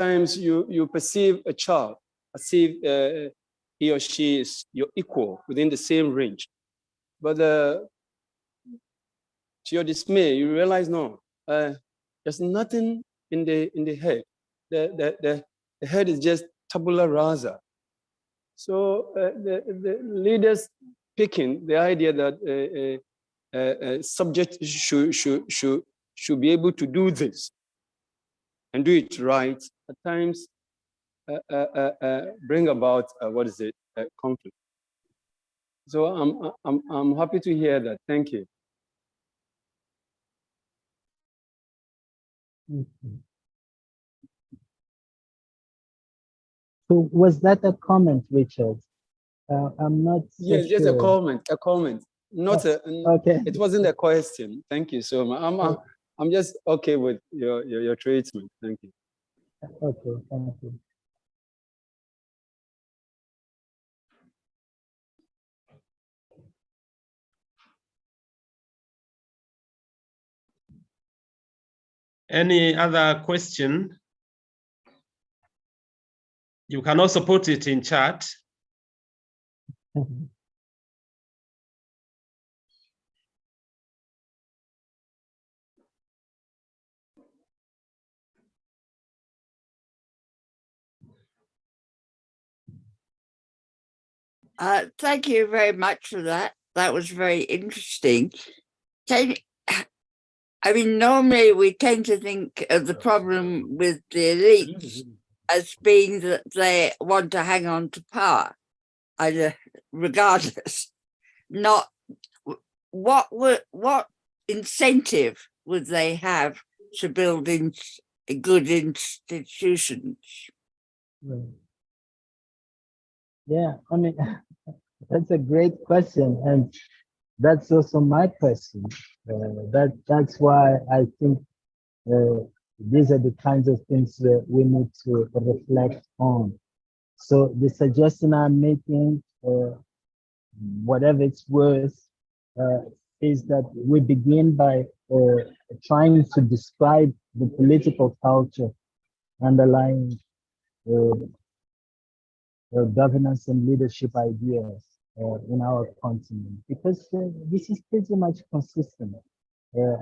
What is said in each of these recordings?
times you perceive a child as if he or she is your equal within the same range. But to your dismay, you realize, no, there's nothing in the head. The head is just tabula rasa. So the leaders picking the idea that subject should be able to do this and do it right, at times bring about conflict. So I'm happy to hear that. Thank you. So was that a comment, Richard? I'm not so yes, just sure. a comment. Not okay. It wasn't a question. Thank you so much. I'm just okay with your treatment. Thank you. Okay, thank you. Any other question? You can also put it in chat. Thank you very much for that. That was very interesting. I mean, normally we tend to think of the problem with the elites as being that they want to hang on to power, regardless. Not what incentive would they have to build good institutions? Right. Yeah, I mean, that's a great question, and that's also my question. That's why I think these are the kinds of things that we need to reflect on. So the suggestion I'm making, whatever it's worth, is that we begin by trying to describe the political culture underlying governance and leadership ideas in our continent, because this is pretty much consistent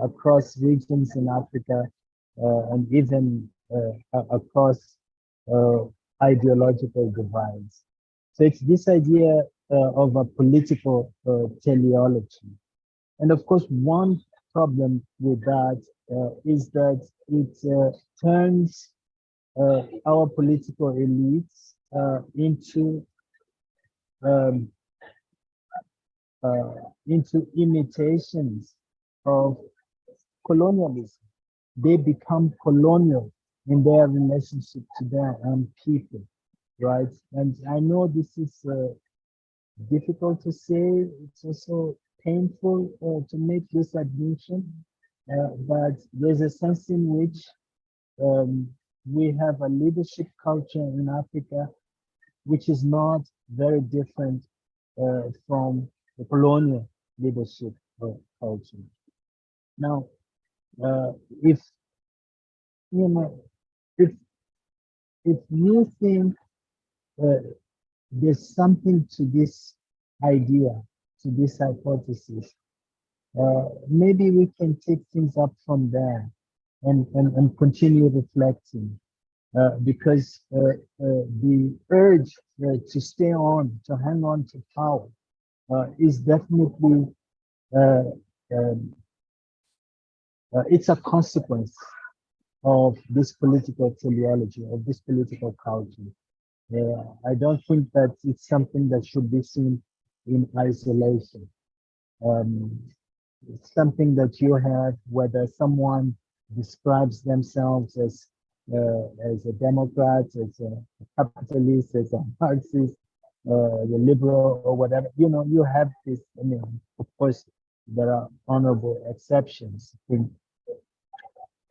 across regions in Africa and even across ideological divides. So it's this idea of a political teleology. And of course, one problem with that is that it turns our political elites into imitations of colonialism. They become colonial in their relationship to their own people, right? And I know this is difficult to say. It's also painful to make this admission, but there's a sense in which we have a leadership culture in Africa which is not very different from the colonial leadership culture. Now, if you think there's something to this idea, to this hypothesis, maybe we can take things up from there and continue reflecting. Because the urge to stay on, to hang on to power, is definitely, it's a consequence of this political teleology, of this political culture. I don't think that it's something that should be seen in isolation. It's something that you have, whether someone describes themselves as a Democrat, as a capitalist, as a Marxist, a liberal, or whatever. You have this. I mean, of course, there are honorable exceptions. I think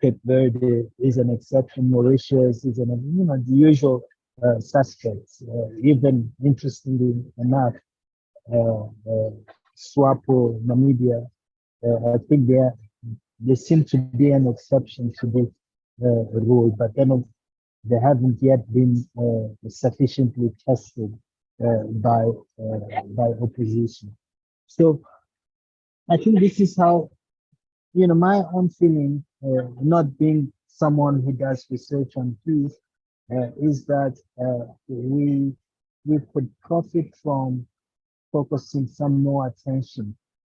Cape Verde is an exception. Mauritius is the usual suspects. Even interestingly enough, SWAPO, Namibia, I think they seem to be an exception to this rule. But then they haven't yet been sufficiently tested by opposition. So I think this is how, my own feeling, not being someone who does research on peace, is that we could profit from focusing some more attention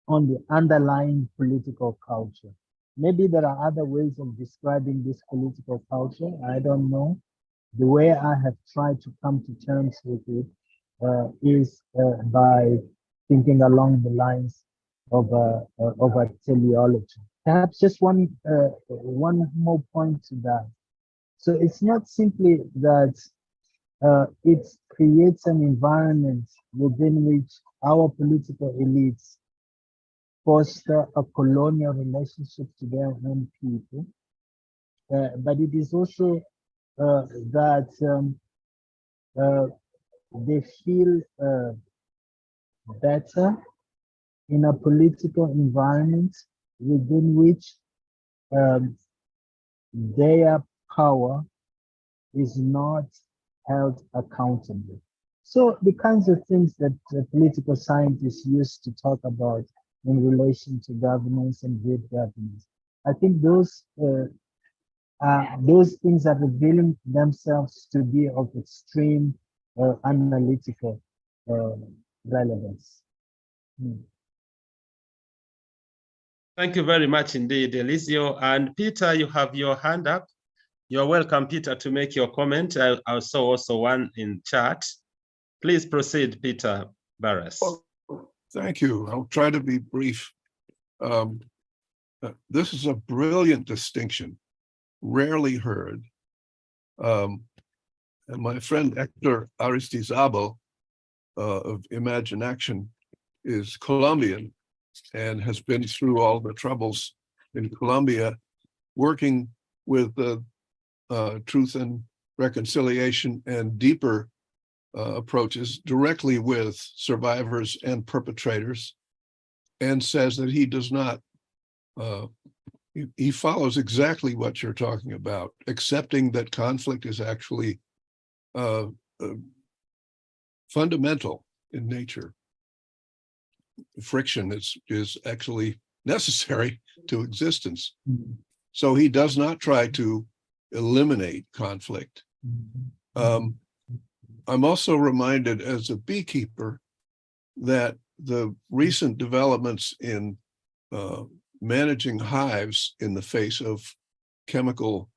on the underlying political culture. Maybe there are other ways of describing this political culture. I don't know. The way I have tried to come to terms with it is by thinking along the lines of a teleology. Perhaps just one more point to that. So it's not simply that it creates an environment within which our political elites foster a colonial relationship to their own people, but it is also that they feel better in a political environment within which their power is not held accountable. So the kinds of things that political scientists used to talk about in relation to governance and good governance, I think those things are revealing themselves to be of extreme analytical relevance. Thank you very much indeed, Eliseo. And Peter, you have your hand up. You're welcome, Peter, to make your comment. I saw also one in chat. Please proceed, Peter Barras. Oh, thank you. I'll try to be brief. This is a brilliant distinction, rarely heard. And my friend Hector Aristizabal of Imagine Action is Colombian and has been through all the troubles in Colombia, working with the truth and reconciliation and deeper approaches directly with survivors and perpetrators, and says that he does not, he follows exactly what you're talking about, accepting that conflict is actually fundamental in nature. Friction is actually necessary to existence. So he does not try to eliminate conflict. I'm also reminded as a beekeeper that the recent developments in managing hives in the face of chemical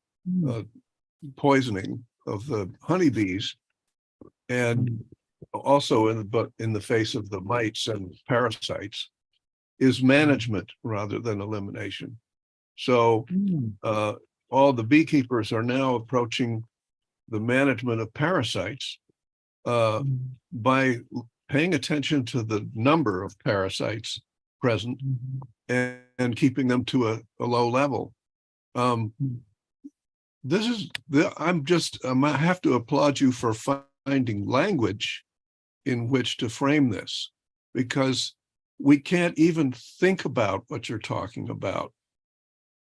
poisoning of the honeybees, and also in the face of the mites and parasites, is management rather than elimination. So all the beekeepers are now approaching the management of parasites by paying attention to the number of parasites present and keeping them to a low level. This is I have to applaud you for finding language in which to frame this, because we can't even think about what you're talking about.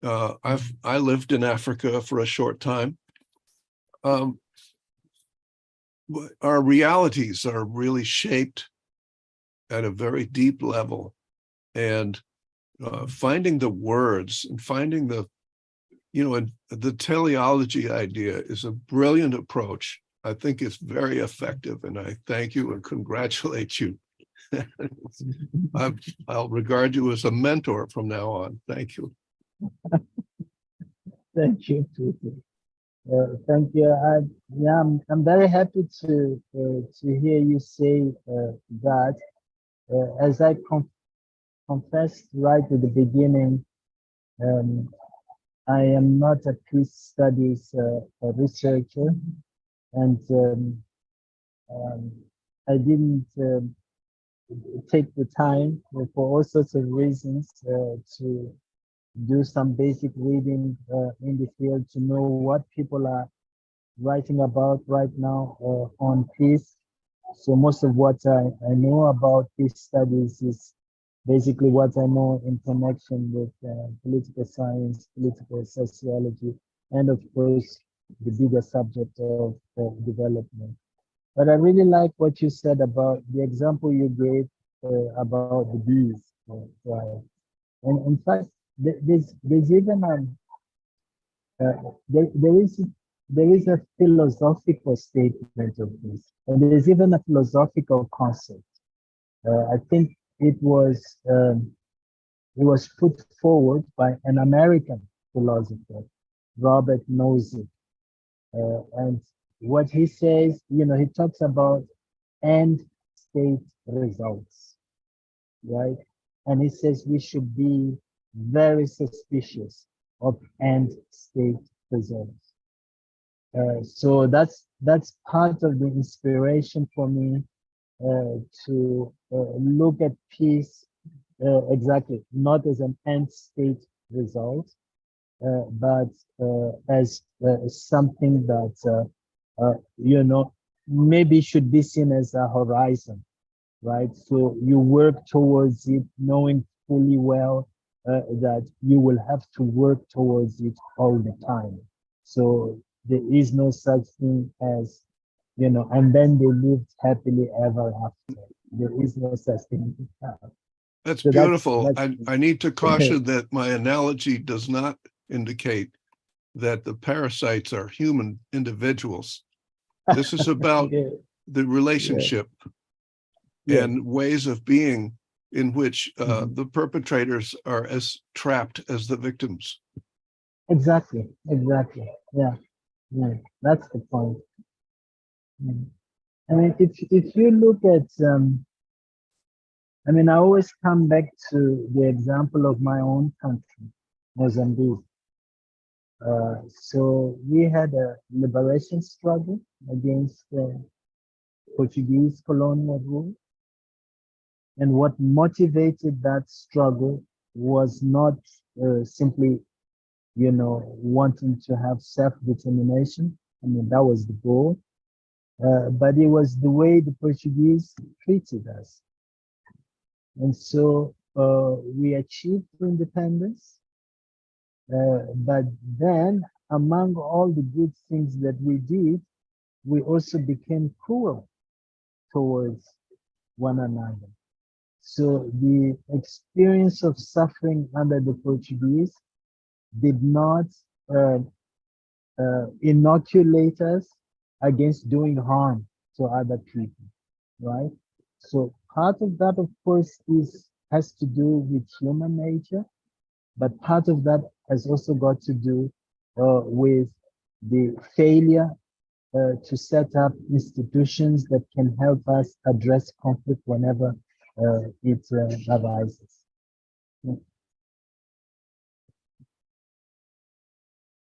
I lived in Africa for a short time. Our realities are really shaped at a very deep level, and finding the words and finding the teleology idea is a brilliant approach. I think it's very effective, and I thank you and congratulate you. I'll regard you as a mentor from now on. Thank you. Thank you, Tutu. Thank you. I'm very happy to hear you say that. As I confessed right at the beginning, I am not a peace studies researcher, and I didn't take the time for all sorts of reasons to do some basic reading in the field to know what people are writing about right now on peace. So most of what I know about peace studies is basically what I know in connection with political science, political sociology, and of course, the bigger subject of development. But I really like what you said about the example you gave about the bees, right? And in fact, there's even there is a philosophical statement of this, and there's even a philosophical concept. I think it was put forward by an American philosopher, Robert Nozick. And what he says, he talks about end state results, right? And he says we should be very suspicious of end state results. So that's part of the inspiration for me to look at peace exactly not as an end state result, but as something that maybe should be seen as a horizon, right? So you work towards it, knowing fully well that you will have to work towards it all the time. So there is no such thing as, and then they lived happily ever after. There is no such thing. That's So beautiful. that's I need to caution that my analogy does not indicate that the parasites are human individuals. This is about yeah, the relationship yeah. and ways of being in which Mhm. the perpetrators are as trapped as the victims. Exactly. Yeah. That's the point. I mean, if you look at, I always come back to the example of my own country, Mozambique. So we had a liberation struggle against Portuguese colonial rule. And what motivated that struggle was not simply, wanting to have self-determination. That was the goal. But it was the way the Portuguese treated us. And so we achieved independence. But then, among all the good things that we did, we also became cruel towards one another. So the experience of suffering under the Portuguese did not inoculate us against doing harm to other people, right? So part of that, of course, has to do with human nature, but part of that has also got to do with the failure to set up institutions that can help us address conflict whenever it arises.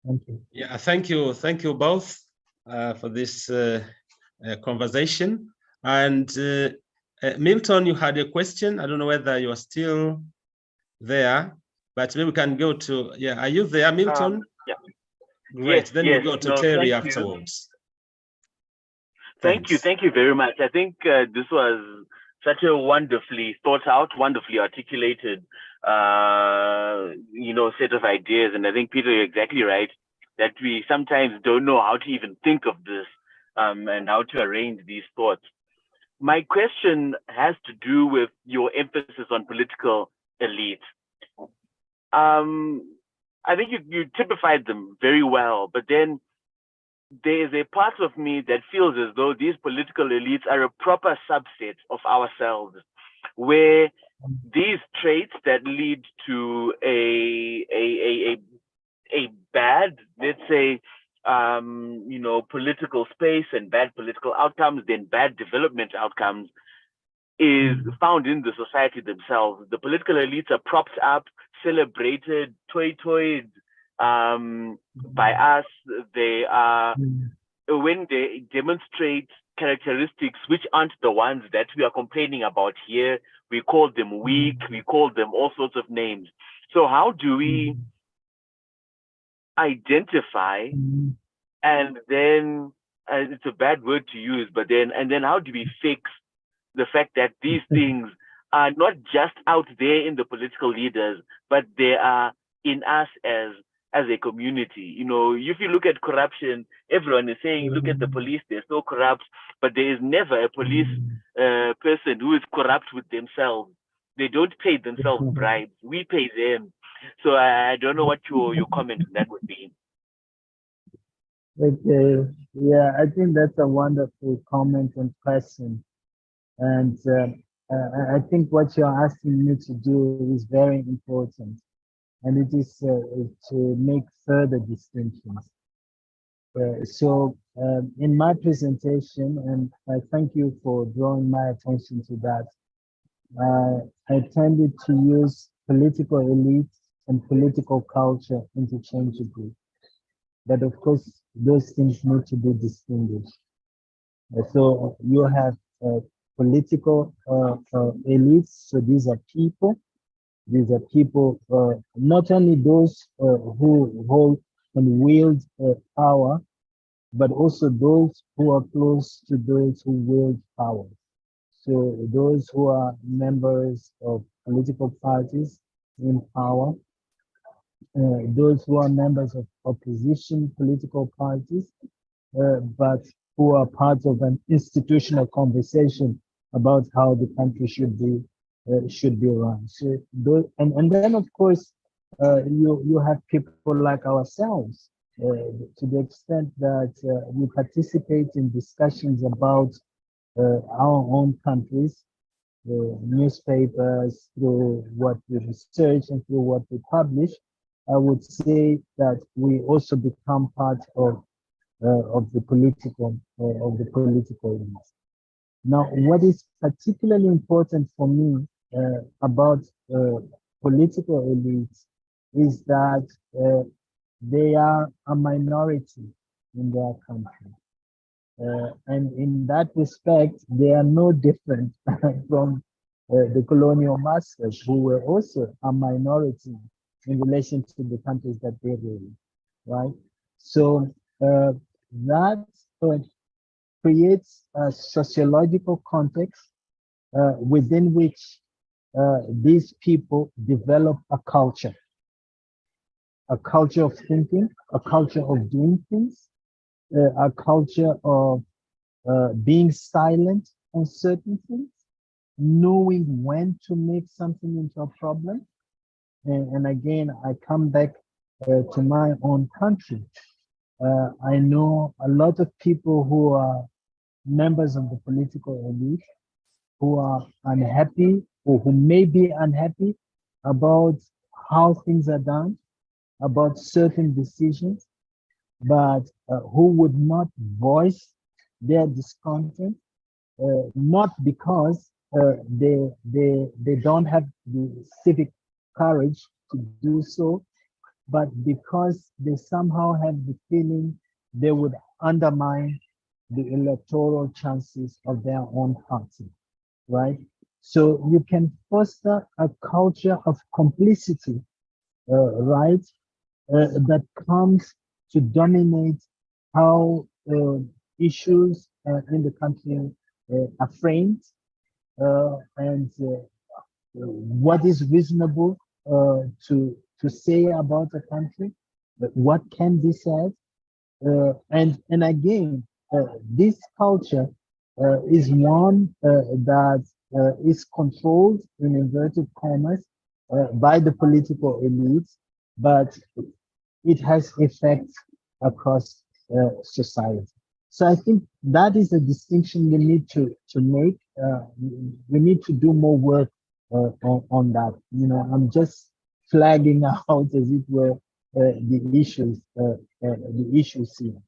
Thank you. Yeah, thank you both for this conversation. And Milton, you had a question. I don't know whether you're still there, but maybe we can go to, yeah, are you there, Milton? Yeah. Great, Yes, then yes. we go to No, Terry thank you. afterwards. Thank you very much. I think this was such a wonderfully thought out, wonderfully articulated, set of ideas. And I think, Peter, you're exactly right that we sometimes don't know how to even think of this and how to arrange these thoughts. My question has to do with your emphasis on political elite. I think you typified them very well, but then there is a part of me that feels as though these political elites are a proper subset of ourselves, where these traits that lead to a bad, let's say, political space and bad political outcomes, then bad development outcomes, is found in the society themselves. The political elites are propped up, celebrated, toyed by us. They are, when they demonstrate characteristics which aren't the ones that we are complaining about here, we call them weak, we call them all sorts of names. So how do we identify, and then, it's a bad word to use, but then how do we fix the fact that these things are not just out there in the political leaders, but they are in us as as a community. You know, if you look at corruption, everyone is saying, look at the police, they're so corrupt, but there is never a police person who is corrupt with themselves. They don't pay themselves bribes. We pay them. So I don't know what your comment on that would be. Okay, yeah, I think that's a wonderful comment and question. And I think what you're asking me to do is very important. And it is to make further distinctions. So in my presentation, and I thank you for drawing my attention to that, I tended to use political elite and political culture interchangeably. But of course, those things need to be distinguished. So you have political elites, so these are people. These are people, not only those who hold and wield power, but also those who are close to those who wield power. So those who are members of political parties in power, those who are members of opposition political parties, but who are part of an institutional conversation about how the country should be run. So those, and then of course you have people like ourselves, to the extent that we participate in discussions about our own countries, newspapers, through what we research and through what we publish. I would say that we also become part of the political elites. Now, what is particularly important for me about political elites is that they are a minority in their country. And in that respect, they are no different from the colonial masters, who were also a minority in relation to the countries that they ruled, right? So that creates a sociological context within which these people develop a culture of thinking, a culture of doing things, a culture of being silent on certain things, knowing when to make something into a problem. And again, I come back to my own country. I know a lot of people who are members of the political elite who are unhappy, or who may be unhappy about how things are done, about certain decisions, but who would not voice their discontent, not because they don't have the civic courage to do so, but because they somehow have the feeling they would undermine the electoral chances of their own party, right? So you can foster a culture of complicity, right, that comes to dominate how issues in the country are framed, and what is reasonable to say about a country, what can be said, and again, this culture is one that is controlled, in inverted commas, by the political elites, but it has effects across society. So I think that is a distinction we need to make. We need to do more work on that. You know, I'm just flagging out, as it were, the issues here.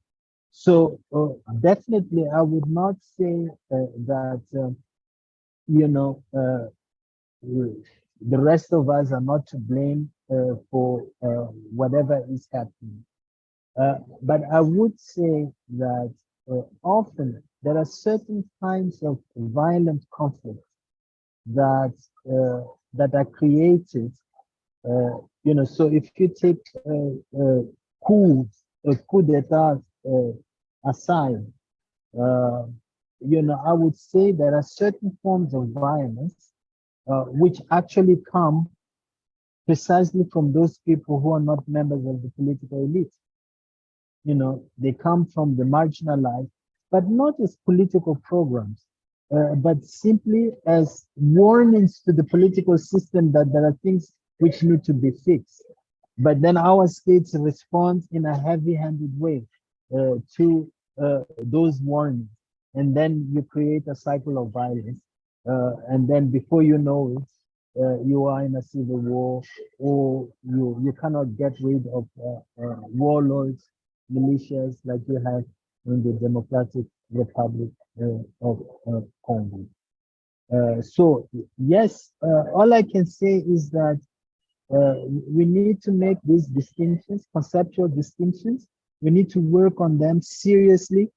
So definitely, I would not say that you know, the rest of us are not to blame for whatever is happening. But I would say that often there are certain kinds of violent conflict that that are created. You know, so if you take coup d'etat aside, you know, I would say there are certain forms of violence which actually come precisely from those people who are not members of the political elite. You know, they come from the marginalized, but not as political programs, but simply as warnings to the political system that there are things which need to be fixed. But then our states respond in a heavy-handed way to those warnings. And then you create a cycle of violence. And then before you know it, you are in a civil war, or you cannot get rid of warlords, militias like you have in the Democratic Republic of Congo. So yes, all I can say is that we need to make these distinctions, conceptual distinctions. We need to work on them seriously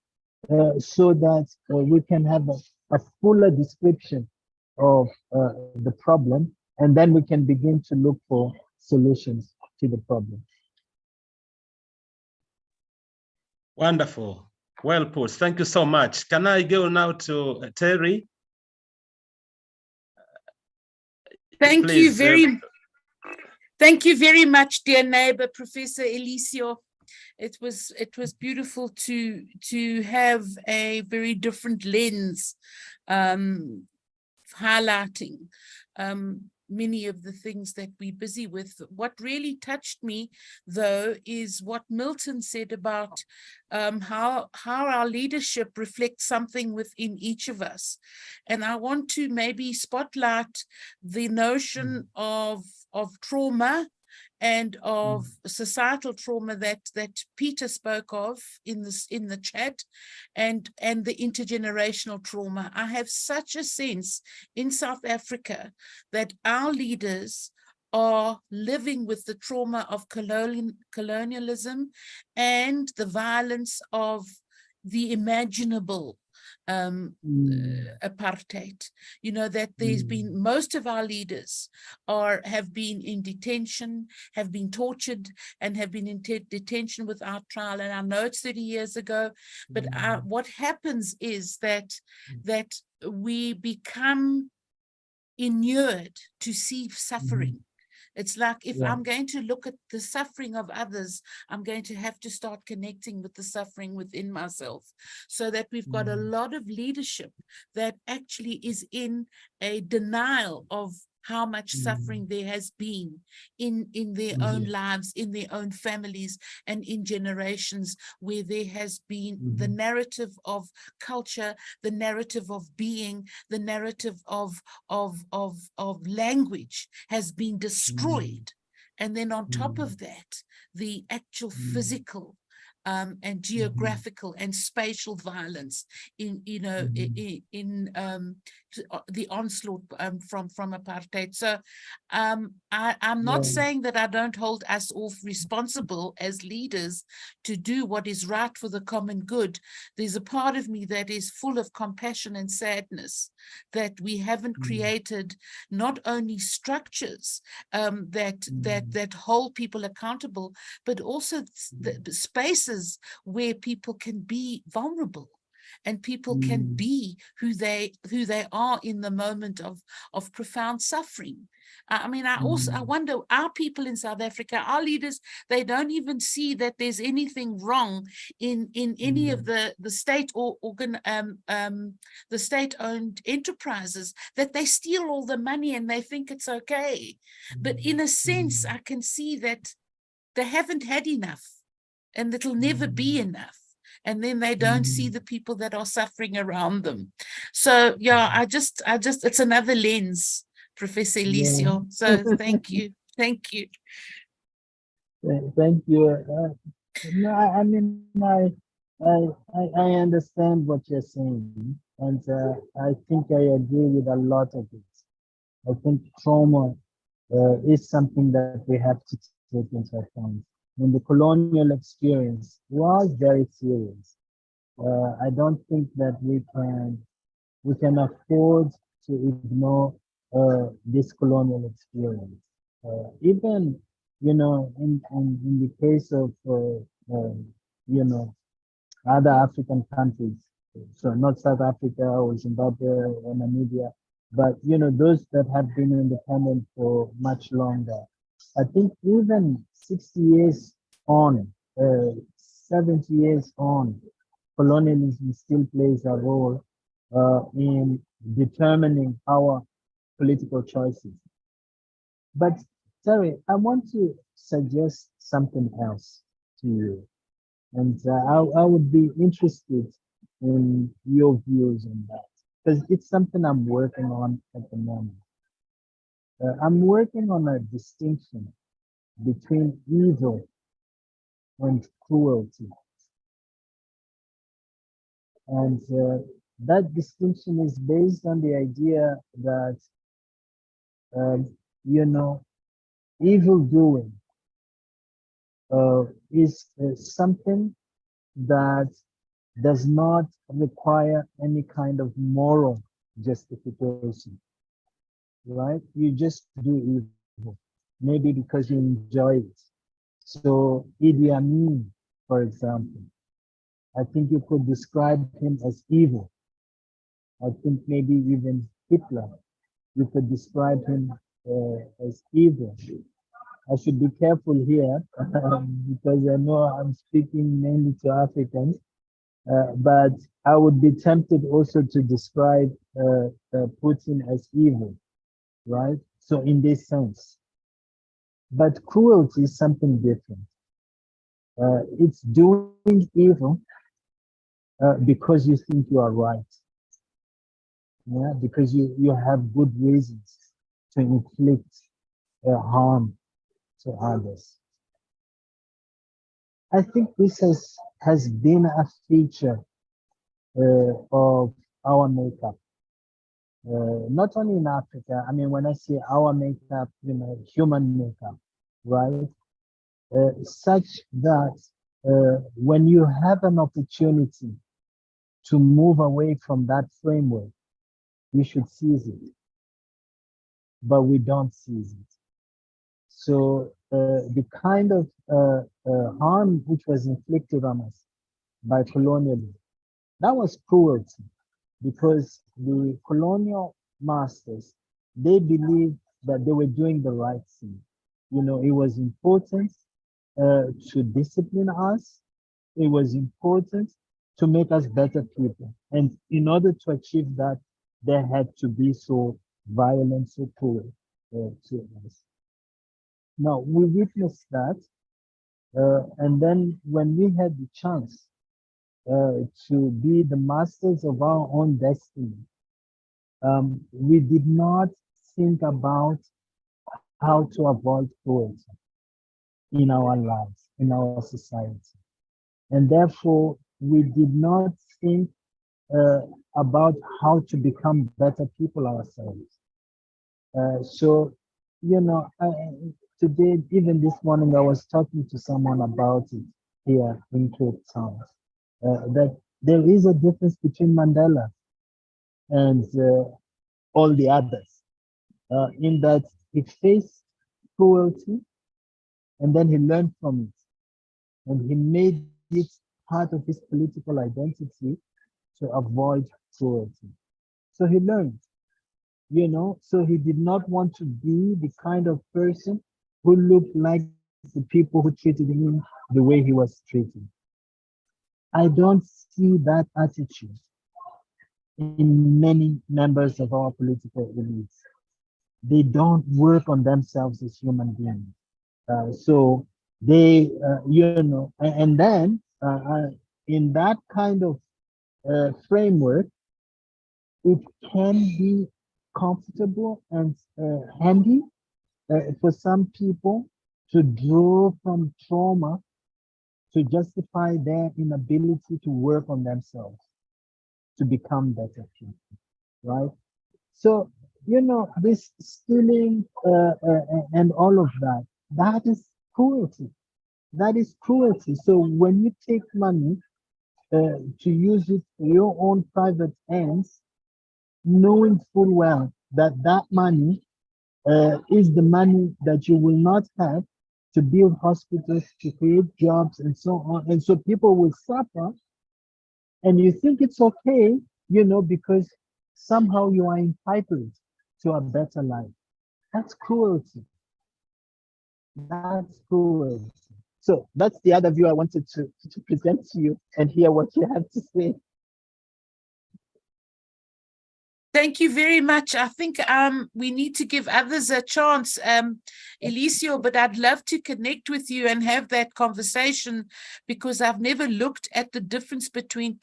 so that we can have a fuller description of the problem, and then we can begin to look for solutions to the problem. Wonderful. Well put. Thank you so much. Can I go now to Terry? Thank Please, thank you very much, dear neighbor, Professor Eliseo. It was beautiful to have a very different lens, highlighting many of the things that we're busy with. What really touched me, though, is what Milton said about how our leadership reflects something within each of us. And I want to maybe spotlight the notion of trauma and of societal trauma that Peter spoke of in the chat, and the intergenerational trauma. I have such a sense in South Africa that our leaders are living with the trauma of colonialism and the violence of the imaginable apartheid. You know, that there's been, most of our leaders have been in detention, have been tortured, and have been in detention without trial. And I know it's 30 years ago, but what happens is that we become inured to see suffering. It's like, if I'm going to look at the suffering of others, I'm going to have to start connecting with the suffering within myself, so that we've got a lot of leadership that actually is in a denial of how much suffering there has been in their own lives, in their own families, and in generations where there has been the narrative of culture, the narrative of being, the narrative of language has been destroyed. And then on top of that, the actual physical and geographical and spatial violence in the onslaught from apartheid. So I'm not saying that I don't hold us all responsible as leaders to do what is right for the common good. There's a part of me that is full of compassion and sadness that we haven't created not only structures that hold people accountable, but also the spaces where people can be vulnerable and people can be who they are in the moment of profound suffering. I mean, I wonder, our people in South Africa, our leaders, they don't even see that there's anything wrong in any of the state the state-owned enterprises, that they steal all the money and they think it's okay. But in a sense, I can see that they haven't had enough, and it'll never be enough. And then they don't see the people that are suffering around them. So yeah, I just it's another lens, Professor Eliseo. So thank you. Thank you. Thank you. No, I mean, I understand what you're saying, and I think I agree with a lot of it. I think trauma is something that we have to take into account. And the colonial experience was very serious. I don't think that we can afford to ignore this colonial experience. Even, you know, in the case of you know, other African countries, so not South Africa or Zimbabwe or Namibia, but you know, those that have been independent for much longer. I think even 60 years on, 70 years on, colonialism still plays a role in determining our political choices. But Terry, I want to suggest something else to you. And I would be interested in your views on that, because it's something I'm working on at the moment. I'm working on a distinction between evil and cruelty. And that distinction is based on the idea that, you know, evil doing is something that does not require any kind of moral justification, right? You just do evil, maybe because you enjoy it. So Idi Amin, for example, I think you could describe him as evil. I think maybe even Hitler, you could describe him as evil. I should be careful here because I know I'm speaking mainly to Africans, but I would be tempted also to describe Putin as evil, right? So in this sense, but cruelty is something different. It's doing evil because you think you are right. Yeah, because you have good reasons to inflict harm to others. I think this has been a feature of our makeup, not only in Africa. I mean, when I say our makeup, you know, human makeup, right? Such that when you have an opportunity to move away from that framework, we should seize it, but we don't seize it. So the kind of harm which was inflicted on us by colonialism, that was cruelty, because the colonial masters, they believed that they were doing the right thing. You know, it was important to discipline us. It was important to make us better people. And in order to achieve that, they had to be so violent, so cruel to us. Now, we witnessed that. And then when we had the chance to be the masters of our own destiny, we did not think about how to avoid cruelty in our lives, in our society. And therefore, we did not think about how to become better people ourselves. So, you know, today, even this morning, I was talking to someone about it here in Cape Town, that there is a difference between Mandela and all the others, in that he faced cruelty and then he learned from it and he made it part of his political identity to avoid cruelty. So he learned, you know, so he did not want to be the kind of person who looked like the people who treated him the way he was treated. I don't see that attitude in many members of our political elites. They don't work on themselves as human beings. So they, you know, and then in that kind of framework, it can be comfortable and handy for some people to draw from trauma to justify their inability to work on themselves, to become better people, right? So, you know, this stealing and all of that, that is cruelty. That is cruelty. So when you take money to use it for your own private ends, knowing full well that that money is the money that you will not have to build hospitals, to create jobs, and so on. And so people will suffer, and you think it's okay, you know, because somehow you are entitled to a better life. That's cruelty. That's good. So that's the other view I wanted to present to you and hear what you have to say. Thank you very much. I think we need to give others a chance, Eliseo, but I'd love to connect with you and have that conversation, because I've never looked at the difference between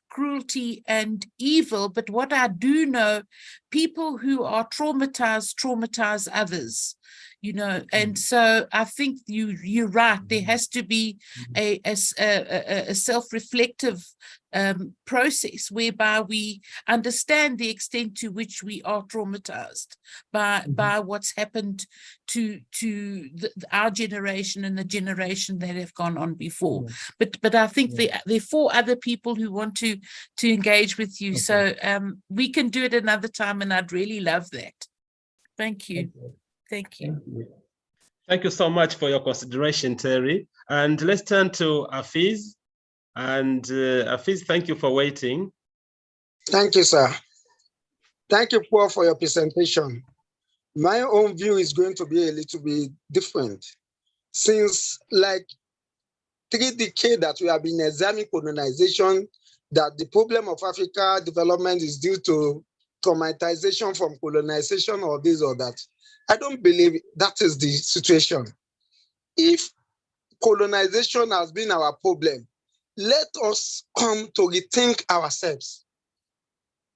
cruelty and evil. But what I do know, people who are traumatized traumatize others, you know, and so I think you're right. There has to be a self-reflective process whereby we understand the extent to which we are traumatized by what's happened to our generation and the generation that have gone on before. But I think there are 4 other people who want to engage with you. So we can do it another time, and I'd really love that. Thank you. Thank you. Thank you so much for your consideration, Terry. And let's turn to Afiz. And Afiz, thank you for waiting. Thank you, sir. Thank you, Paul, for your presentation. My own view is going to be a little bit different. Since like 3 decades that we have been examining colonization, that the problem of Africa development is due to traumatization from colonization or this or that. I don't believe that is the situation. If colonization has been our problem, let us come to rethink ourselves.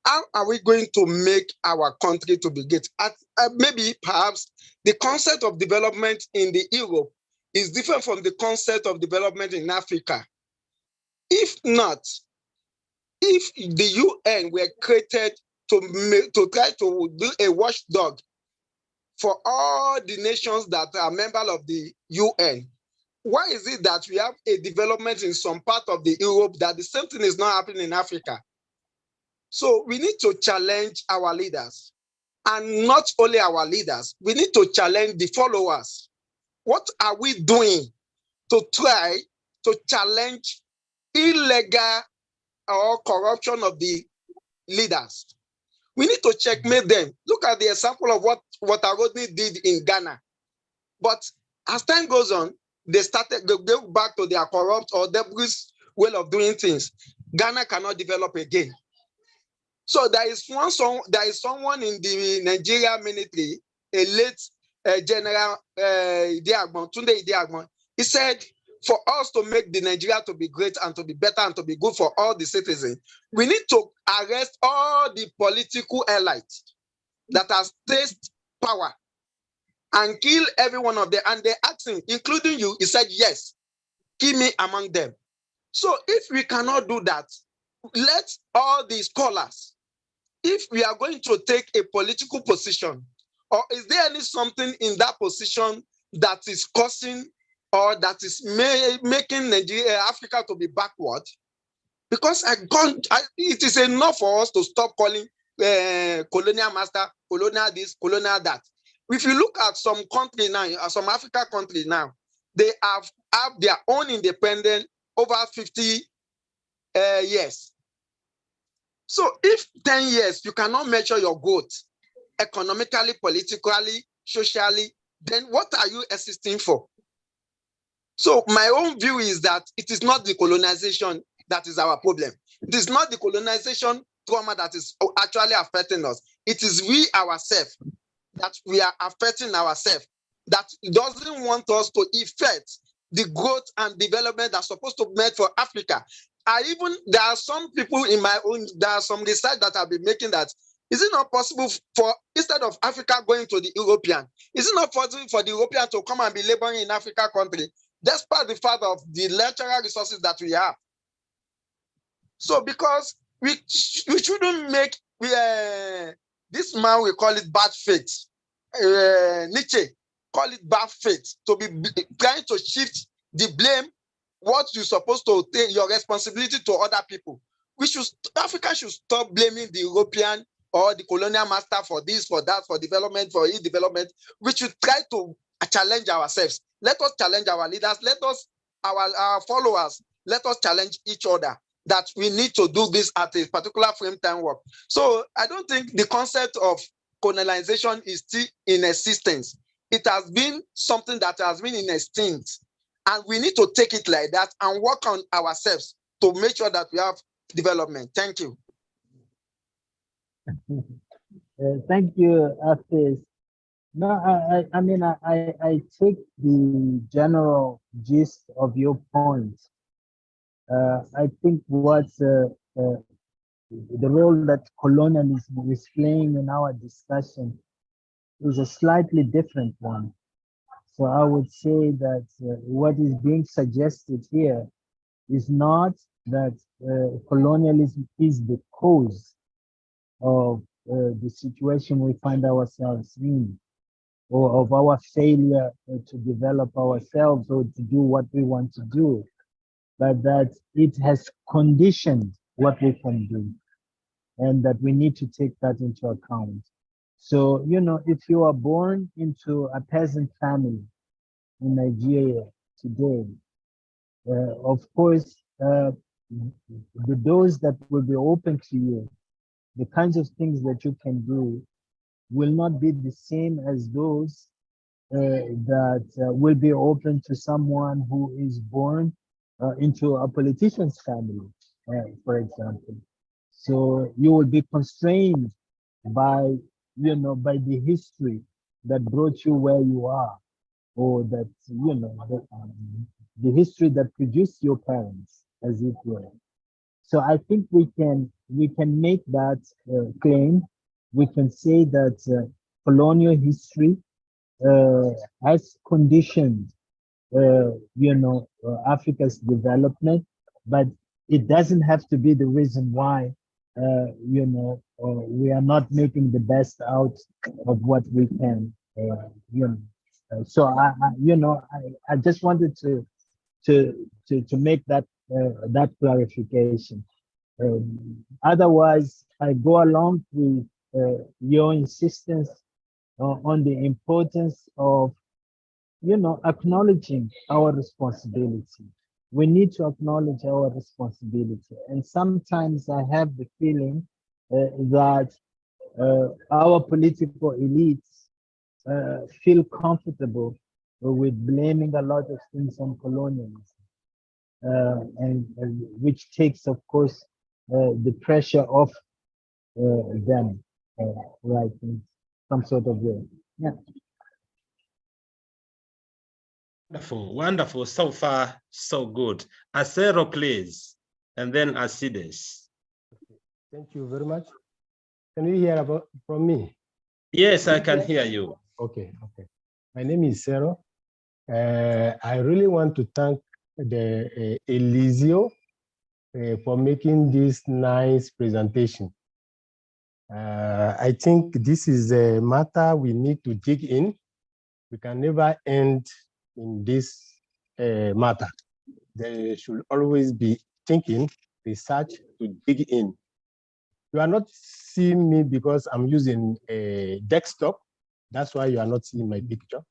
How are we going to make our country to be great? Maybe perhaps the concept of development in the Europe is different from the concept of development in Africa. If not, if the UN were created to try to do a watchdog for all the nations that are members of the UN, why is it that we have a development in some part of the Europe that the same thing is not happening in Africa? So we need to challenge our leaders, and not only our leaders, we need to challenge the followers. What are we doing to try to challenge illegal or corruption of the leaders? We need to checkmate them. Look at the example of what Rodney did in Ghana. But as time goes on, they go back to their corrupt or debris way of doing things. Ghana cannot develop again. So there is someone in the Nigeria military, a late General Tunde Idiagbon. He said, for us to make the Nigeria to be great and to be better and to be good for all the citizens, we need to arrest all the political elites that has tasted power and kill every one of them. And they asked him, including you, he said, yes, kill me among them. So if we cannot do that, let all the scholars, if we are going to take a political position, or is there any something in that position that is causing or that is making Nigeria, Africa to be backward? Because it is enough for us to stop calling colonial master, colonial this, colonial that. If you look at some country now, some African countries now, they have their own independence over 50 years. So if 10 years, you cannot measure your growth economically, politically, socially, then what are you existing for? So my own view is that it is not the colonization that is our problem. It is not the colonization trauma that is actually affecting us. It is we ourselves that we are affecting ourselves, that doesn't want us to affect the growth and development that's supposed to be made for Africa. There are some people in my own, there are some research that I've been making that, is it not possible for, instead of Africa going to the European, is it not possible for the European to come and be laboring in Africa country, despite the fact of the natural resources that we have? So because we shouldn't make, this man, we call it bad faith, Nietzsche, call it bad faith, to be trying to shift the blame, what you're supposed to take your responsibility to other people. Africa should stop blaming the European or the colonial master for this, for that, for development, for development. We should try to challenge ourselves. Let us challenge our leaders. Let us, our followers, let us challenge each other that we need to do this at a particular frame time work. So I don't think the concept of colonization is still in existence. it has been something that has been in extinct. And we need to take it like that and work on ourselves to make sure that we have development. Thank you. Thank you, Afis. No, I mean, I take the general gist of your point. I think what's the role that colonialism is playing in our discussion is a slightly different one. So I would say that what is being suggested here is not that colonialism is the cause of the situation we find ourselves in, or of our failure to develop ourselves or to do what we want to do, but that it has conditioned what we can do, and that we need to take that into account. So, you know, if you are born into a peasant family in Nigeria today, of course, the doors that will be open to you, the kinds of things that you can do will not be the same as those that will be open to someone who is born into a politician's family, for example. So you will be constrained by, you know, by the history that brought you where you are, or that, you know, the history that produced your parents, as it were. So I think we can make that claim. We can say that colonial history has conditioned, you know, Africa's development, but it doesn't have to be the reason why, you know, we are not making the best out of what we can, you know. So you know, I just wanted to make that that clarification. Otherwise, I go along with your insistence on the importance of, you know, acknowledging our responsibility. We need to acknowledge our responsibility. And sometimes I have the feeling that our political elites feel comfortable with blaming a lot of things on colonialism, and which takes, of course, the pressure off them, right, in some sort of way. Yeah. Wonderful, wonderful. So far, so good. Acero, please, and then Acides. Thank you very much. Can you hear from me? Yes, I can hear you. Okay, okay. My name is Cero. I really want to thank the Eliseo for making this nice presentation. I think this is a matter we need to dig in. We can never end in this matter. There should always be thinking, research to dig in. You are not seeing me because I'm using a desktop. That's why you are not seeing my picture.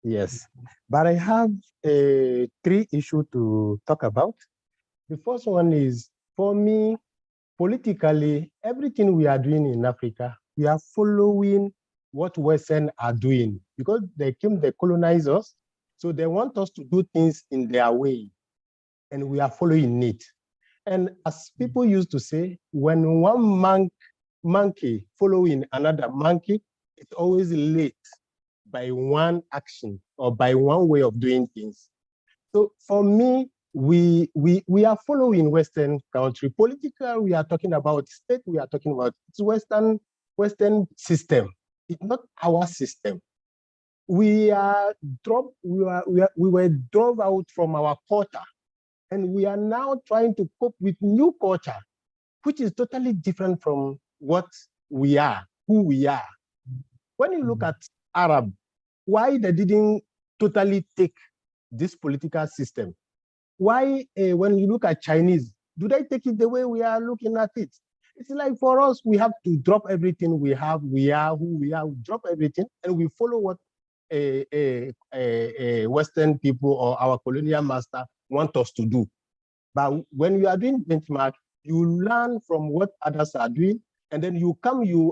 Yes, but I have 3 issues to talk about. The first one is, for me, politically, everything we are doing in Africa, we are following what Western are doing, because they came, they colonized us, so they want us to do things in their way, and we are following it. And as people used to say, when one monkey following another monkey, it's always late by one action or by one way of doing things. So for me, we are following Western country. Political, we are talking about state, we are talking about it's Western system. It's not our system. We were drove out from our culture, and we are now trying to cope with new culture, which is totally different from what we are, who we are. When you look at Arab, why they didn't totally take this political system? Why, when you look at Chinese, do they take it the way we are looking at it? It's like for us, we have to drop everything we have, we are who we are, we drop everything, and we follow what Western people or our colonial master want us to do. But when you are doing benchmark, you learn from what others are doing, and then you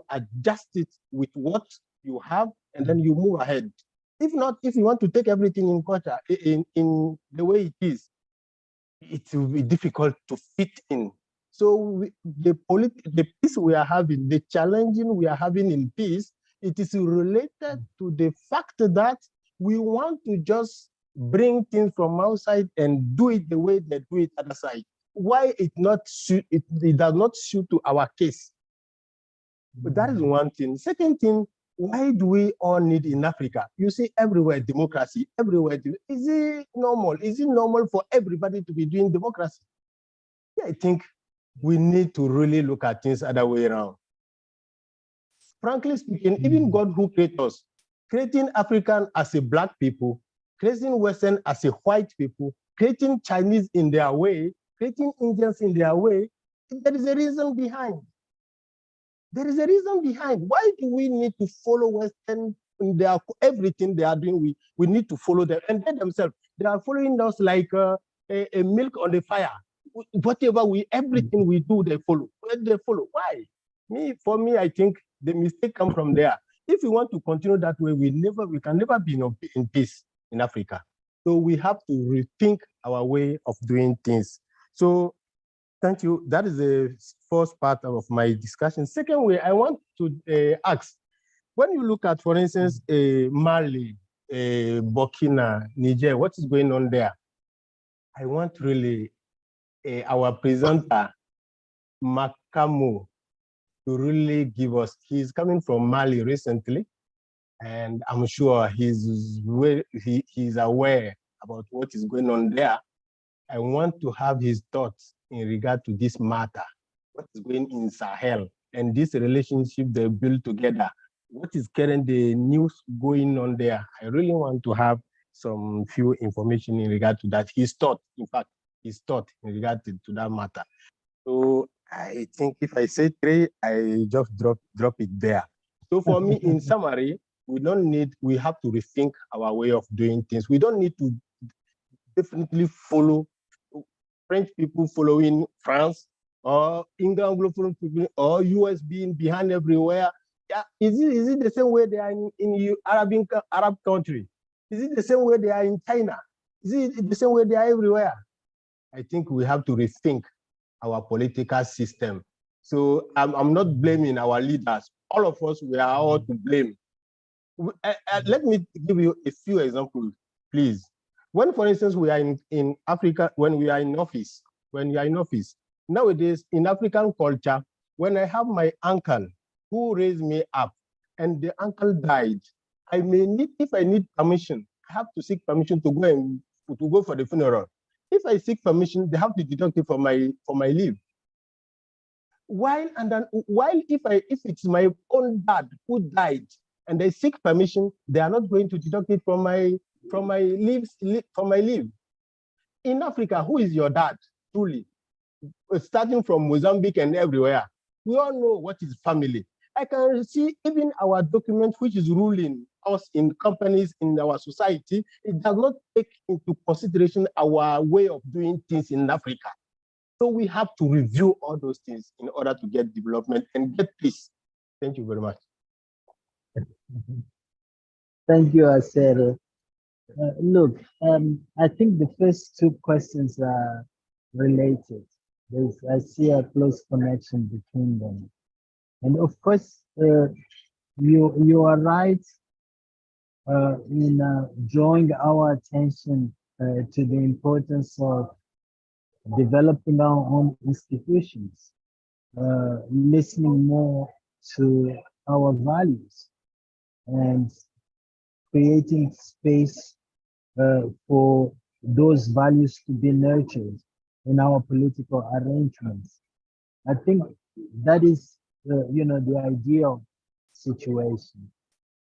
adjust it with what you have, and then you move ahead. If not, if you want to take everything in culture, in the way it is, it will be difficult to fit in. So the peace we are having, the challenging we are having in peace, it is related to the fact that we want to just bring things from outside and do it the way they do it at the side. Why it does not suit to our case? But that is one thing. Second thing, why do we all need in Africa? You see everywhere democracy, everywhere. Is it normal? Is it normal for everybody to be doing democracy? Yeah, I think we need to really look at things other way around. Frankly speaking, even God who created us, creating African as a Black people, creating Western as a white people, creating Chinese in their way, creating Indians in their way, there is a reason behind. There is a reason behind. Why do we need to follow Western in everything they are doing? We need to follow them. And they themselves, they are following us like a milk on the fire. Whatever everything we do, they follow. They follow. Why? For me, I think the mistake comes from there. If we want to continue that way, we can never be in peace in Africa. So we have to rethink our way of doing things. So thank you. That is the first part of my discussion. Second way, I want to ask, when you look at, for instance, Mali, Burkina, Niger, what is going on there? I want really our presenter, Makamo, to really give us, he's coming from Mali recently, and I'm sure he's aware about what is going on there. I want to have his thoughts in regard to this matter, what is going in Sahel, and this relationship they build together. What is currently the news going on there? I really want to have some few information in regard to that. His thought, in fact, his thought in regard to that matter. So I think if I say 3, I just drop it there. So for me, in summary, we have to rethink our way of doing things. We don't need to definitely follow French people following France, or England following people, or US being behind everywhere. Yeah, is it the same way they are in Arab country? Is it the same way they are in China? Is it the same way they are everywhere? I think we have to rethink our political system. So I'm not blaming our leaders. All of us, we are all to blame. Let me give you a few examples, please. When, for instance, we are in Africa, when we are in office, nowadays in African culture, when I have my uncle who raised me up and the uncle died, if I need permission, I have to seek permission to go for the funeral. If I seek permission, they have to deduct it from my leave. While if it's my own dad who died and I seek permission, they are not going to deduct it from my leave. In Africa, who is your dad? Truly, starting from Mozambique and everywhere, we all know what is family. I can see even our document, which is ruling us in companies in our society, it does not take into consideration our way of doing things in Africa. So we have to review all those things in order to get development and get peace. Thank you very much. Thank you, Asero. Look, I think the first 2 questions are related. I see a close connection between them. And of course, you are right in drawing our attention to the importance of developing our own institutions, listening more to our values, and creating space for those values to be nurtured in our political arrangements. I think that is, the ideal situation.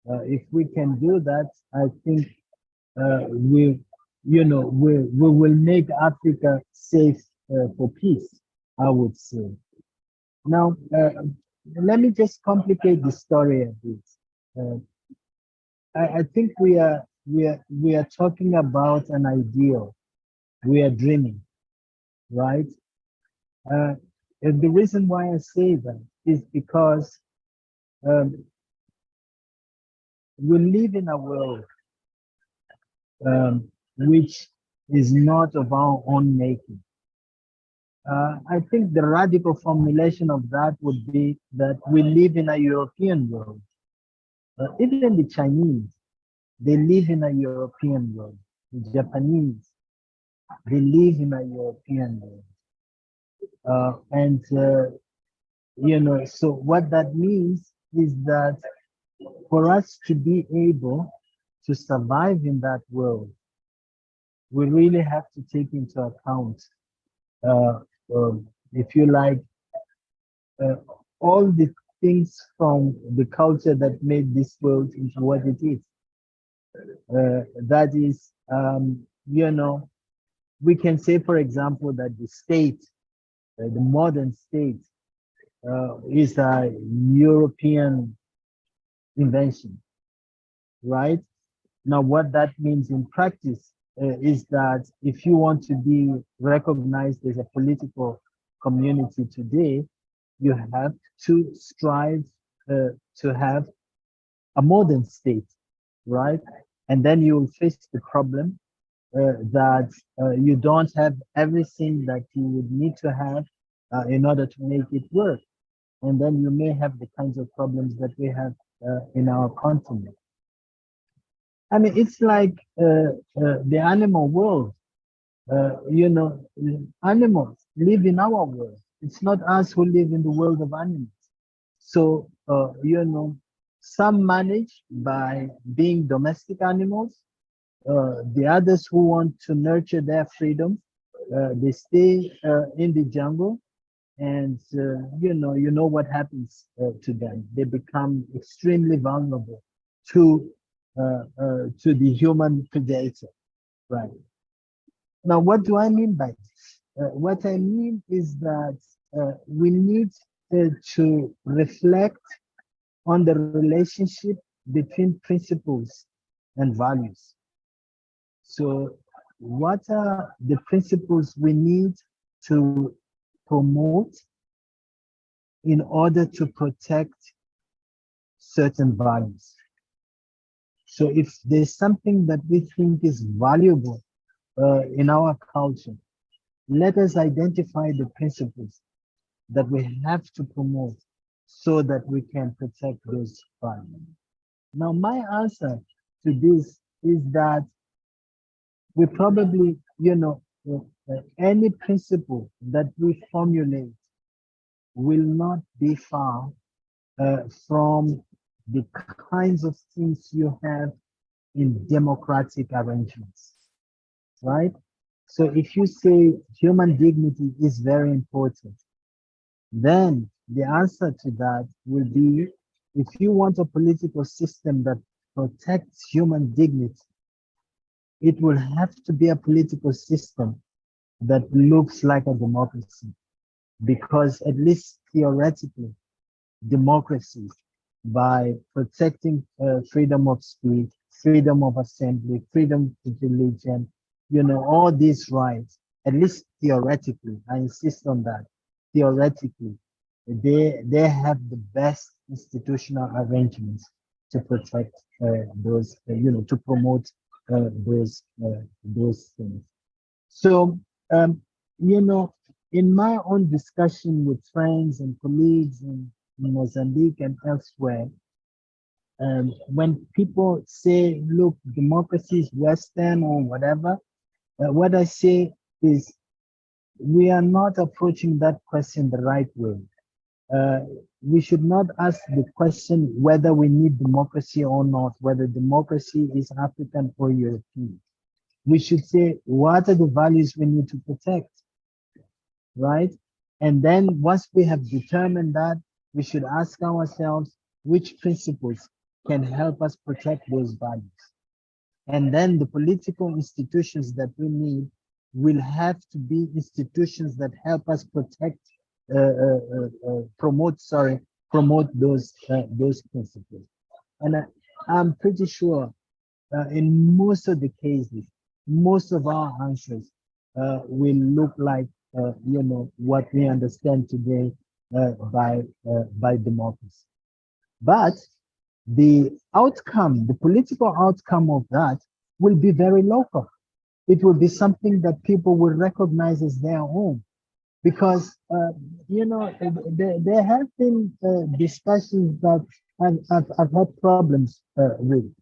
If we can do that, I think we will make Africa safe for peace, I would say. Now, let me just complicate the story a bit. I think we are talking about an ideal. We are dreaming, right? And the reason why I say that is because we live in a world which is not of our own making. I think the radical formulation of that would be that we live in a European world. Even the Chinese, they live in a European world. The Japanese, they live in a European world. So what that means is that for us to be able to survive in that world, we really have to take into account, if you like, all the things from the culture that made this world into what it is. That is, we can say, for example, that the state, the modern state, is a European invention, right? Now, what that means in practice is that if you want to be recognized as a political community today, you have to strive to have a modern state, right? And then you will face the problem that you don't have everything that you would need to have in order to make it work. And then you may have the kinds of problems that we have in our continent. I mean, it's like the animal world. Animals live in our world. It's not us who live in the world of animals. So, some manage by being domestic animals. The others who want to nurture their freedom, they stay in the jungle, and you know what happens to them. They become extremely vulnerable to the human predator, right? Now, what do I mean by this? What I mean is that we need to reflect on the relationship between principles and values. So what are the principles we need to promote in order to protect certain values? So if there's something that we think is valuable in our culture, let us identify the principles that we have to promote so that we can protect those values. Now, my answer to this is that we probably, any principle that we formulate will not be far from the kinds of things you have in democratic arrangements, right? So if you say human dignity is very important, then the answer to that will be, if you want a political system that protects human dignity, it will have to be a political system that looks like a democracy, because at least theoretically, democracies, by protecting freedom of speech, freedom of assembly, freedom of religion, all these rights, at least theoretically, I insist on that, theoretically, they have the best institutional arrangements to protect those, to promote those things. So, in my own discussion with friends and colleagues in Mozambique and elsewhere, when people say, look, democracy is Western or whatever, what I say is, we are not approaching that question the right way. We should not ask the question whether we need democracy or not, whether democracy is African or European. We should say, what are the values we need to protect, right? And then once we have determined that, we should ask ourselves which principles can help us protect those values. And then the political institutions that we need will have to be institutions that help us protect, promote those principles. And I'm pretty sure in most of the cases, most of our answers will look like what we understand today by democracy. But the outcome, the political outcome of that will be very local. It will be something that people will recognize as their own. Because, you know, there have been discussions that I've had problems with.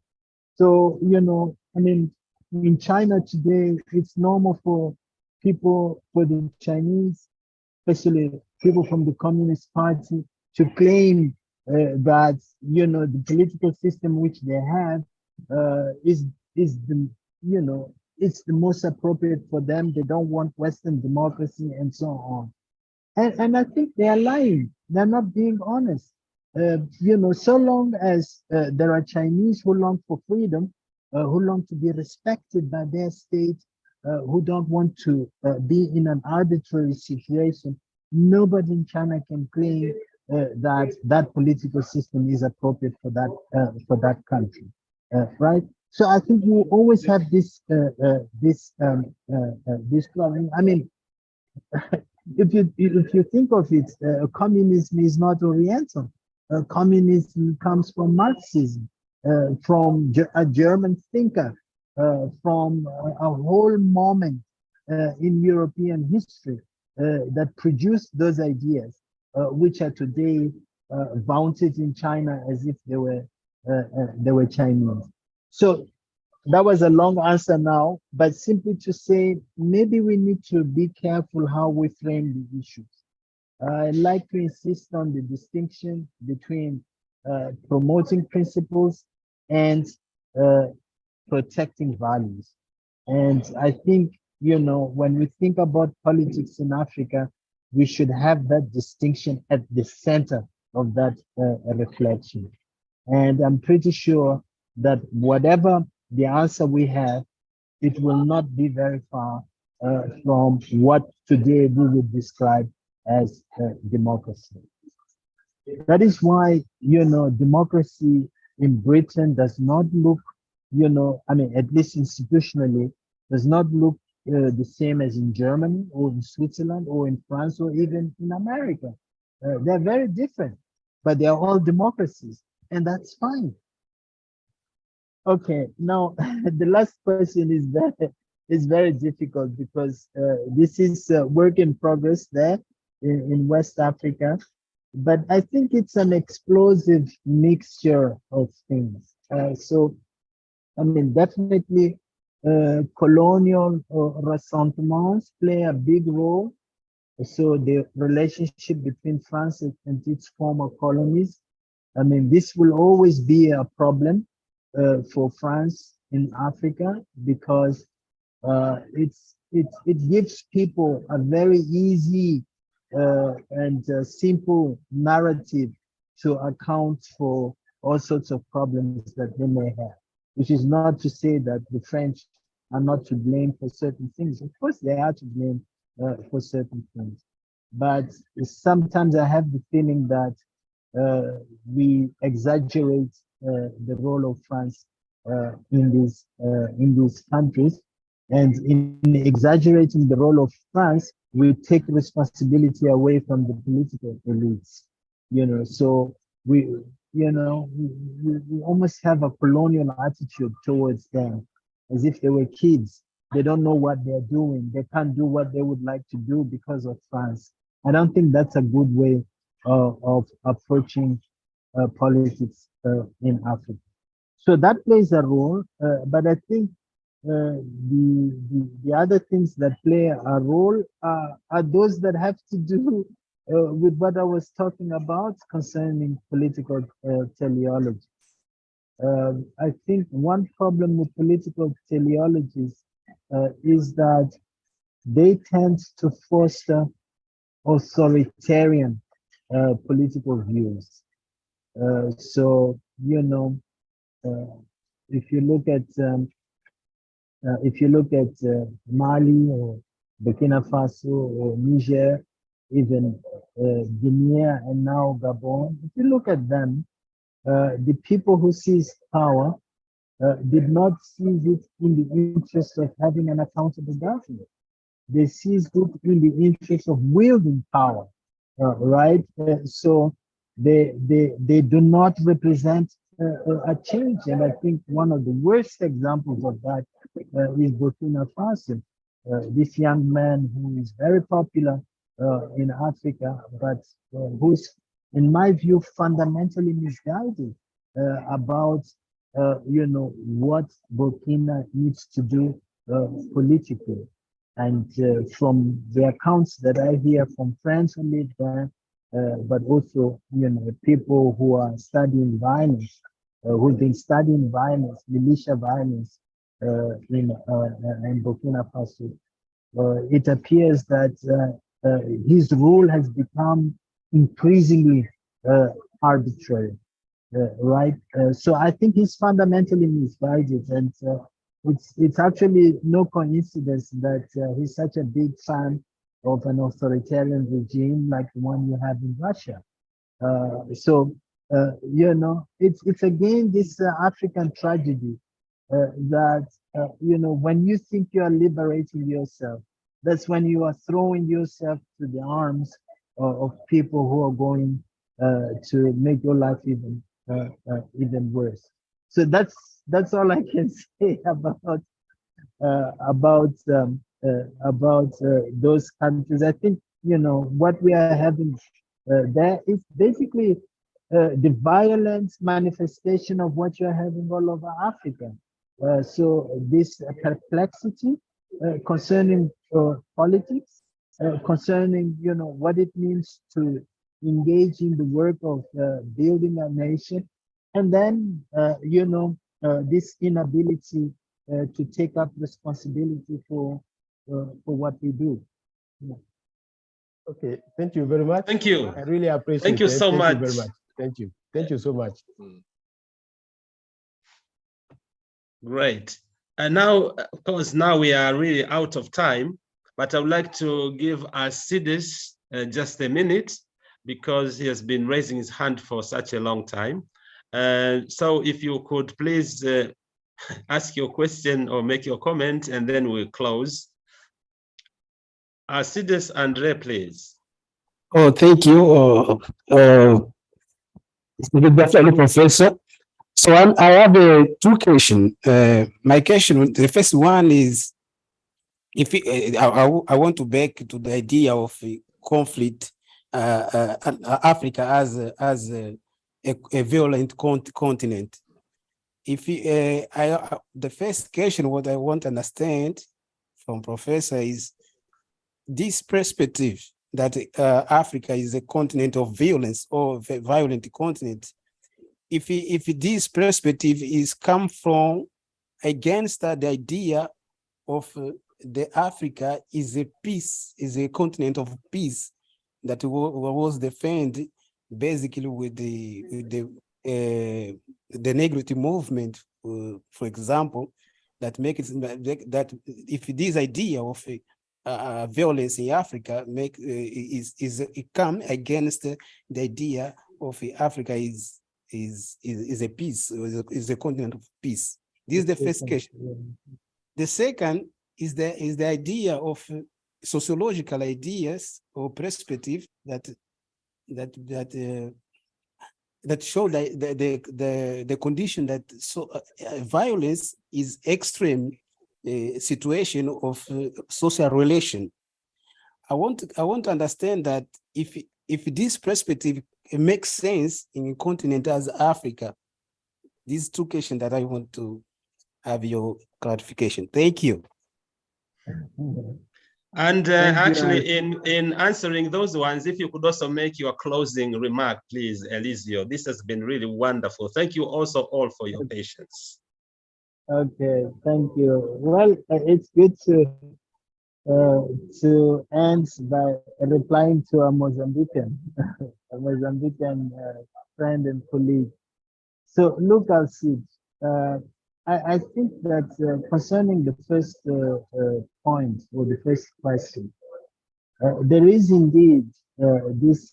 So, you know, I mean, in China today, it's normal for people, for the Chinese, especially people from the Communist Party, to claim that, you know, the political system which they have is the, you know, it's the most appropriate for them. They don't want Western democracy and so on. And I think they are lying. They're not being honest. You know, so long as there are Chinese who long for freedom, who long to be respected by their state, who don't want to be in an arbitrary situation, nobody in China can claim that that political system is appropriate for that country, right? So I think you always have this this problem. I mean, if you think of it, communism is not Oriental. Communism comes from Marxism, from a German thinker, from a whole moment in European history that produced those ideas, which are today vaunted in China as if they were Chinese. So that was a long answer now, but simply to say, maybe we need to be careful how we frame the issues. I like to insist on the distinction between promoting principles and protecting values. And I think, you know, when we think about politics in Africa, we should have that distinction at the center of that reflection. And I'm pretty sure that whatever the answer we have, it will not be very far from what today we would describe as democracy. That is why, you know, democracy in Britain does not look, you know, I mean, at least institutionally, does not look the same as in Germany or in Switzerland or in France or even in America. They're very different, but they're all democracies, and that's fine. Okay, now the last question is very difficult because this is work in progress there in West Africa, but I think it's an explosive mixture of things. So, I mean, definitely colonial ressentiments play a big role. So the relationship between France and its former colonies, I mean, this will always be a problem for France in Africa because it gives people a very easy and simple narrative to account for all sorts of problems that they may have, which is not to say that the French are not to blame for certain things. Of course, they are to blame for certain things. But sometimes I have the feeling that we exaggerate the role of France in these countries, and in exaggerating the role of France, we take responsibility away from the political elites. You know, so we almost have a colonial attitude towards them, as if they were kids. They don't know what they're doing. They can't do what they would like to do because of France. I don't think that's a good way of approaching politics in Africa. So that plays a role, but I think the other things that play a role are those that have to do with what I was talking about concerning political teleology. I think one problem with political teleologies is that they tend to foster authoritarian political views. So, you know, if you look at Mali or Burkina Faso or Niger, even Guinea and now Gabon, if you look at them, the people who seized power did not seize it in the interest of having an accountable government. They seized it in the interest of wielding power, right? So they do not represent a change. And I think one of the worst examples of that is Burkina Faso. This young man who is very popular in Africa, but who's, in my view, fundamentally misguided about what Burkina needs to do politically. And from the accounts that I hear from friends who live there, but also people who are studying violence, who've been studying violence, militia violence in Burkina Faso, it appears that his rule has become increasingly arbitrary. Right? So I think he's fundamentally misguided, and it's actually no coincidence that he's such a big fan of an authoritarian regime like the one you have in Russia. It's again this African tragedy that when you think you are liberating yourself, that's when you are throwing yourself to the arms of people who are going to make your life even worse. So that's all I can say about those countries. I think what we are having there is basically the violent manifestation of what you're having all over Africa. So this perplexity concerning politics, concerning what it means to engage in the work of building a nation, and then this inability to take up responsibility for what we do. Yeah. Okay, thank you very much. Thank you. I really appreciate it. Thank you so much. Thank you very much. Thank you. Thank you so much. Great. And now, of course, now we are really out of time, but I would like to give Alcides just a minute because he has been raising his hand for such a long time. So if you could please ask your question or make your comment, and then we'll close. Alcides Andre, please. Oh, thank you. Definitely, Professor. So I have two questions. My question, the first one is, if I want to back to the idea of conflict, Africa as a violent continent. If the first question, what I want to understand from Professor is this perspective that Africa is a continent of violence or a violent continent. If this perspective is come from against the idea of the Africa is a peace, is a continent of peace that was defended basically with the negritude movement, for example, that make it that if this idea of violence in Africa it come against the idea of Africa is a peace, is a continent of peace. This is the first question. The second is the idea of sociological ideas or perspective that show the condition that violence is extreme situation of social relation. I want to understand that if this perspective makes sense in a continent as Africa. These two questions that I want to have your clarification. Thank you. And actually, in answering those ones, if you could also make your closing remark, please, Eliseo. This has been really wonderful. Thank you also all for your patience. Okay, thank you. Well, it's good to end by replying to a Mozambican, friend and colleague. So look, Alcides, I think that concerning the first point or the first question, there is indeed this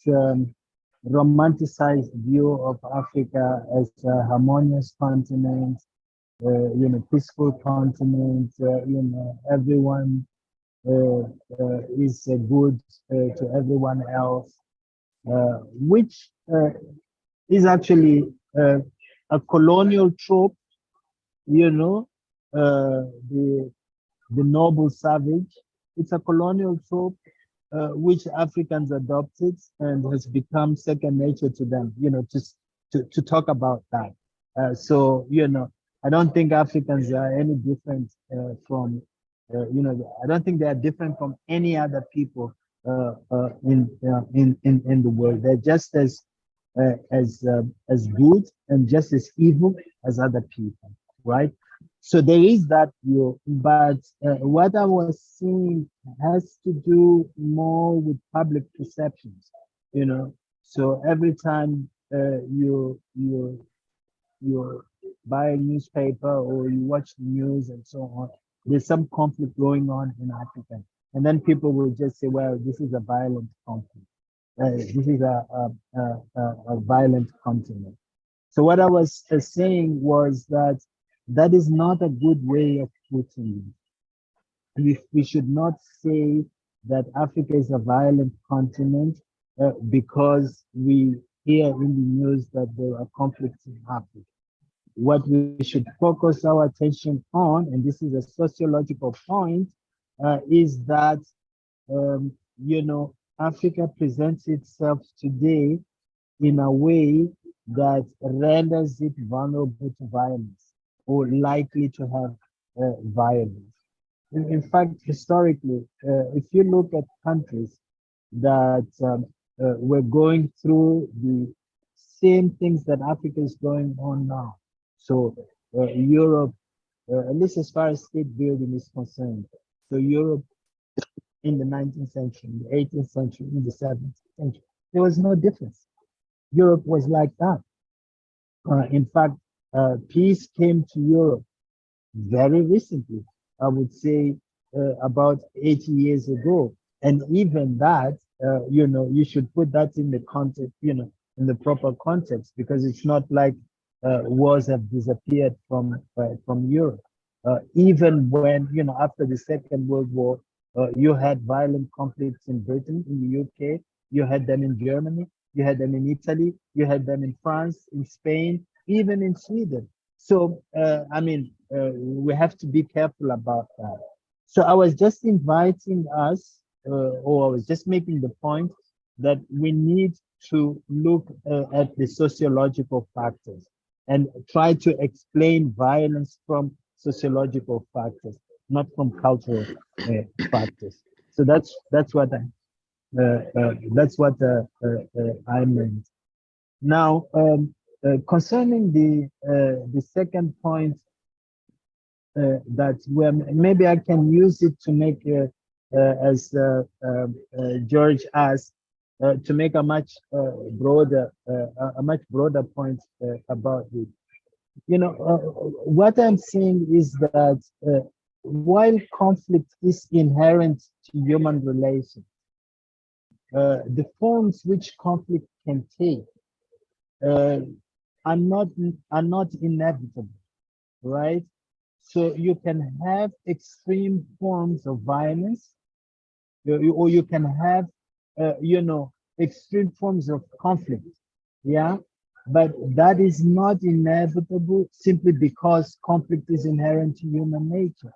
romanticized view of Africa as a harmonious continent, peaceful continent, everyone is good to everyone else, which is actually a colonial trope, you know, the noble savage. It's a colonial trope which Africans adopted and has become second nature to them, you know, to talk about that. So, you know, I don't think Africans are any different from, you know, I don't think they are different from any other people in the world. They're just as good and just as evil as other people, right? So there is that view, but what I was seeing has to do more with public perceptions, you know. So every time you buy a newspaper or you watch the news and so on, there's some conflict going on in Africa, and then people will just say, "Well, this is a violent conflict. This is a violent continent." So what I was saying was that that is not a good way of putting it. We should not say that Africa is a violent continent because we hear in the news that there are conflicts in Africa. What we should focus our attention on, and this is a sociological point, is that, you know, Africa presents itself today in a way that renders it vulnerable to violence or likely to have violence. In fact, historically, if you look at countries that were going through the same things that Africa is going on now, so Europe, at least as far as state building is concerned, so Europe in the 19th century, in the 18th century, in the 17th century, there was no difference. Europe was like that. In fact, peace came to Europe very recently, I would say about 80 years ago. And even that, you know, you should put that in the context, you know, in the proper context, because it's not like wars have disappeared from Europe. Even when, you know, after the Second World War, you had violent conflicts in Britain, in the UK, you had them in Germany, you had them in Italy, you had them in France, in Spain, even in Sweden. So, I mean, we have to be careful about that. So I was just inviting us, or I was just making the point that we need to look at the sociological factors and try to explain violence from sociological factors, not from cultural factors. So that's what I meant. Now, concerning the second point, that maybe I can use it to make, as George asked, to make a much broader point about it. You know, what I'm saying is that while conflict is inherent to human relations, the forms which conflict can take are not inevitable, right? So you can have extreme forms of violence, or you can have, you know, extreme forms of conflict, yeah? But that is not inevitable simply because conflict is inherent to human nature.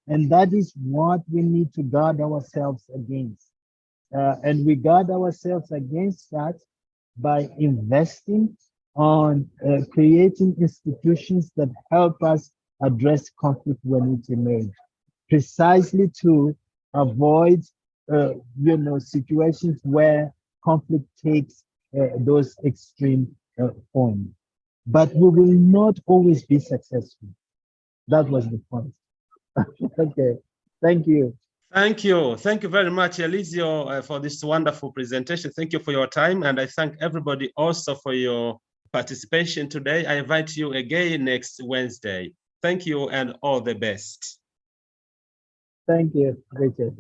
And that is what we need to guard ourselves against. And we guard ourselves against that by investing on creating institutions that help us address conflict when it emerges, precisely to avoid, you know, situations where conflict takes those extreme forms. But we will not always be successful. That was the point. Okay, thank you. Thank you. Thank you very much, Eliseo, for this wonderful presentation. Thank you for your time. And I thank everybody also for your participation today. I invite you again next Wednesday. Thank you and all the best. Thank you, Richard.